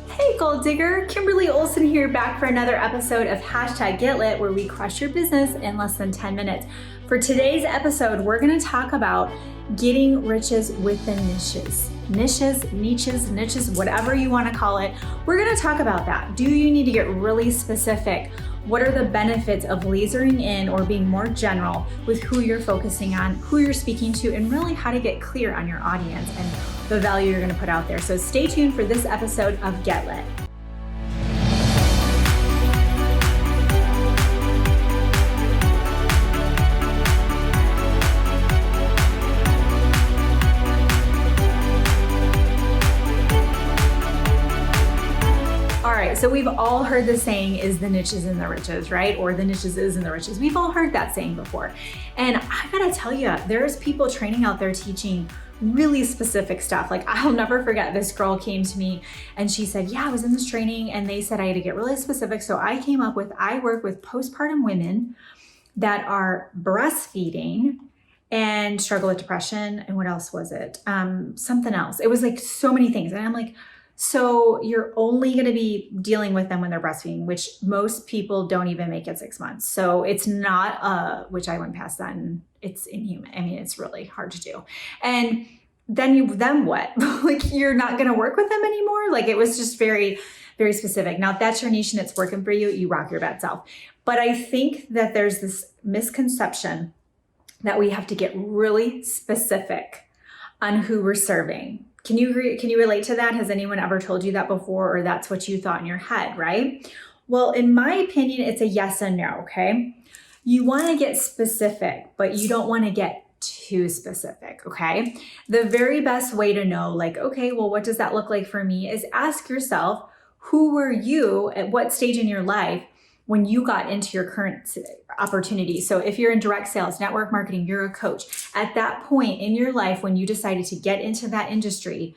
Hey Gold Digger, Kimberly Olson here, back for another episode of #GetLit, where we crush your business in less than 10 minutes. For today's episode, we're going to talk about getting riches within niches. Niches, whatever you want to call it. We're going to talk about that. Do you need to get really specific? What are the benefits of lasering in or being more general with who you're focusing on, who you're speaking to, and really how to get clear on your audience and the value you're going to put out there. So stay tuned for this episode of Get Lit. So we've all heard the saying, is the niches in the riches, right? Or the niches is in the riches. We've all heard that saying before. And I gotta tell you, there's people training out there teaching really specific stuff. Like, I'll never forget, this girl came to me and she said, yeah, I was in this training and they said I had to get really specific. So I came up with, I work with postpartum women that are breastfeeding and struggle with depression. And what else was it? Something else. It was like so many things. And I'm like, so you're only going to be dealing with them when they're breastfeeding, which most people don't even make it 6 months. So it's not, which I went past that, and it's inhuman. I mean, it's really hard to do. And then what? Like, you're not going to work with them anymore? Like, it was just very, very specific. Now, if that's your niche and it's working for you, you rock your bad self. But I think that there's this misconception that we have to get really specific on who we're serving. Can you relate to that? Has anyone ever told you that before, or that's what you thought in your head, right? Well, in my opinion, it's a yes and no, okay? You want to get specific, but you don't want to get too specific, okay? The very best way to know, like, okay, well, what does that look like for me, is ask yourself, who were you at what stage in your life when you got into your current opportunity? So if you're in direct sales, network marketing, you're a coach, at that point in your life when you decided to get into that industry,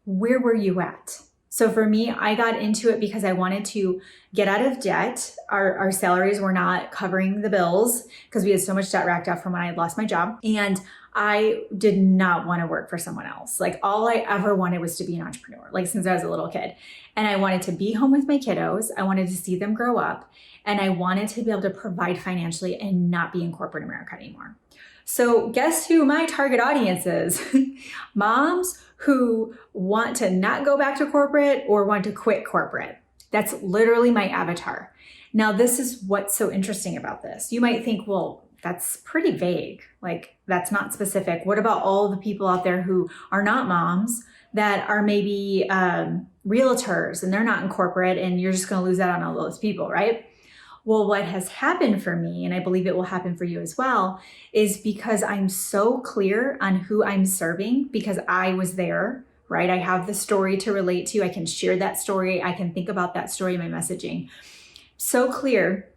where were you at? So for me, I got into it because I wanted to get out of debt. Our salaries were not covering the bills because we had so much debt racked up from when I had lost my job. And I did not want to work for someone else. Like, all I ever wanted was to be an entrepreneur, like since I was a little kid. And I wanted to be home with my kiddos. I wanted to see them grow up. And I wanted to be able to provide financially and not be in corporate America anymore. So guess who my target audience is? Moms who want to not go back to corporate or want to quit corporate. That's literally my avatar. Now, this is what's so interesting about this. You might think, well, that's pretty vague. Like, that's not specific. What about all the people out there who are not moms, that are maybe realtors, and they're not in corporate, and you're just going to lose out on all those people, right? Well, what has happened for me, and I believe it will happen for you as well, is because I'm so clear on who I'm serving, because I was there, right? I have the story to relate to. I can share that story. I can think about that story in my messaging. So clear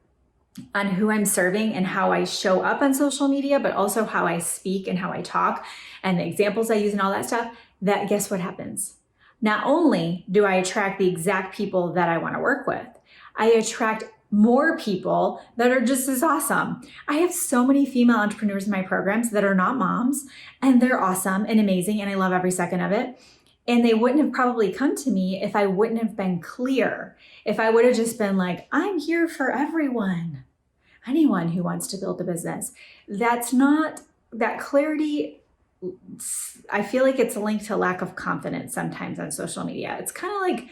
on who I'm serving and how I show up on social media, but also how I speak and how I talk and the examples I use and all that stuff, that guess what happens? Not only do I attract the exact people that I want to work with, I attract more people that are just as awesome. I have so many female entrepreneurs in my programs that are not moms, and they're awesome and amazing, and I love every second of it. And they wouldn't have probably come to me if I wouldn't have been clear. If I would have just been like, I'm here for everyone, anyone who wants to build a business. That's not, that clarity, I feel like it's linked to lack of confidence sometimes on social media. It's kind of like,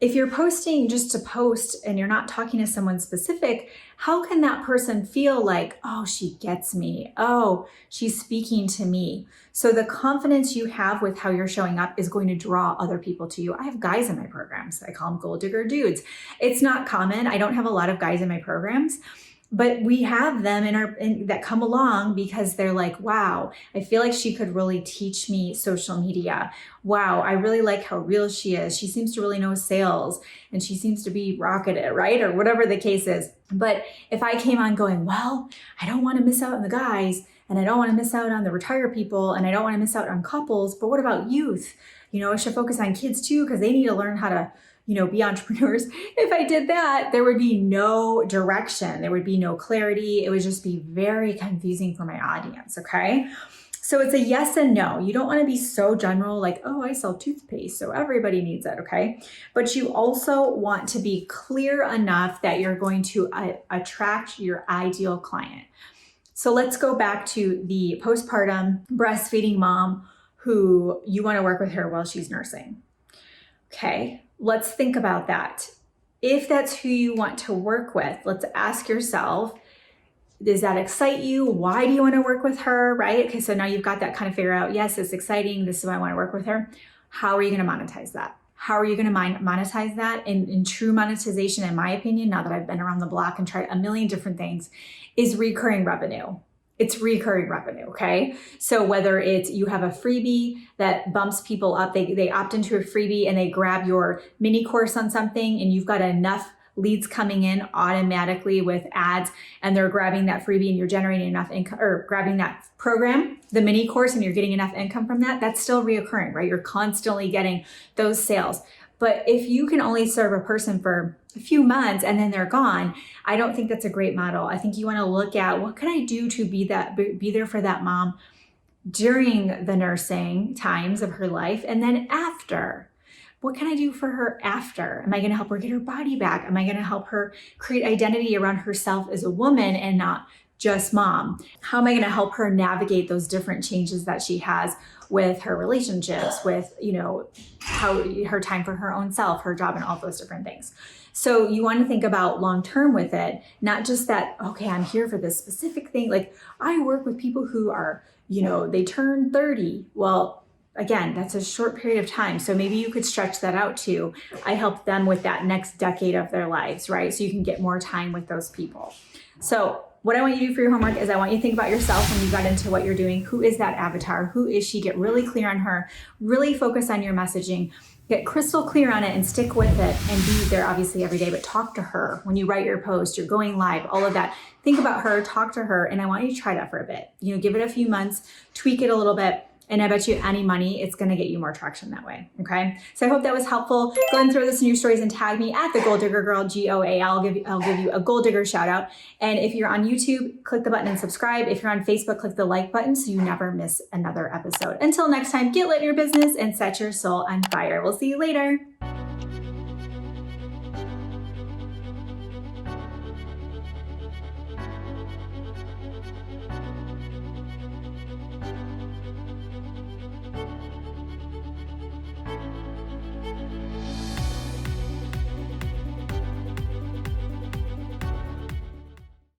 if you're posting just to post and you're not talking to someone specific, how can that person feel like, oh, she gets me. Oh, she's speaking to me. So the confidence you have with how you're showing up is going to draw other people to you. I have guys in my programs. I call them gold digger dudes. It's not common. I don't have a lot of guys in my programs, but we have them that come along because they're like, wow, I feel like she could really teach me social media. Wow, I really like how real she is. She seems to really know sales and she seems to be rocking it, right? Or whatever the case is. But if I came on going, well, I don't want to miss out on the guys, and I don't want to miss out on the retired people, and I don't want to miss out on couples, but what about youth? I should focus on kids too, because they need to learn how to be entrepreneurs. If I did that, there would be no direction. There would be no clarity. It would just be very confusing for my audience. Okay. So it's a yes and no. You don't want to be so general, like, oh, I sell toothpaste, so everybody needs it, okay? But you also want to be clear enough that you're going to attract your ideal client. So let's go back to the postpartum breastfeeding mom who you want to work with her while she's nursing. Okay, let's think about that. If that's who you want to work with, let's ask yourself, does that excite you? Why do you want to work with her, right? Okay, so now you've got that kind of figure out, yes, it's exciting. This is why I want to work with her. How are you going to monetize that? How are you going to monetize that? In true monetization, in my opinion, now that I've been around the block and tried a million different things, is recurring revenue. It's recurring revenue, okay? So whether it's you have a freebie that bumps people up, they opt into a freebie and they grab your mini course on something and you've got enough leads coming in automatically with ads and they're grabbing that freebie and you're generating enough income, or grabbing that program, the mini course, and you're getting enough income from that, that's still reoccurring, right? You're constantly getting those sales. But if you can only serve a person for a few months and then they're gone, I don't think that's a great model. I think you want to look at what can I do to be there for that mom during the nursing times of her life, and then after. What can I do for her after? Am I going to help her get her body back? Am I going to help her create identity around herself as a woman and not just mom? How am I going to help her navigate those different changes that she has with her relationships, with, how her time for her own self, her job, and all those different things. So you want to think about long-term with it, not just that, okay, I'm here for this specific thing. Like I work with people who are, they turn 30. Well, again, that's a short period of time. So maybe you could stretch that out too. I help them with that next decade of their lives, right? So you can get more time with those people. So what I want you to do for your homework is I want you to think about yourself when you got into what you're doing. Who is that avatar? Who is she? Get really clear on her. Really focus on your messaging. Get crystal clear on it and stick with it and be there obviously every day, but talk to her when you write your post, you're going live, all of that. Think about her, talk to her, and I want you to try that for a bit. Give it a few months, tweak it a little bit. And I bet you any money, it's going to get you more traction that way. Okay. So I hope that was helpful. Go ahead and throw this in your stories and tag me at the Goal Digger Girl, GOA. I'll give you a Goal Digger shout out. And if you're on YouTube, click the button and subscribe. If you're on Facebook, click the like button so you never miss another episode. Until next time, get lit in your business and set your soul on fire. We'll see you later.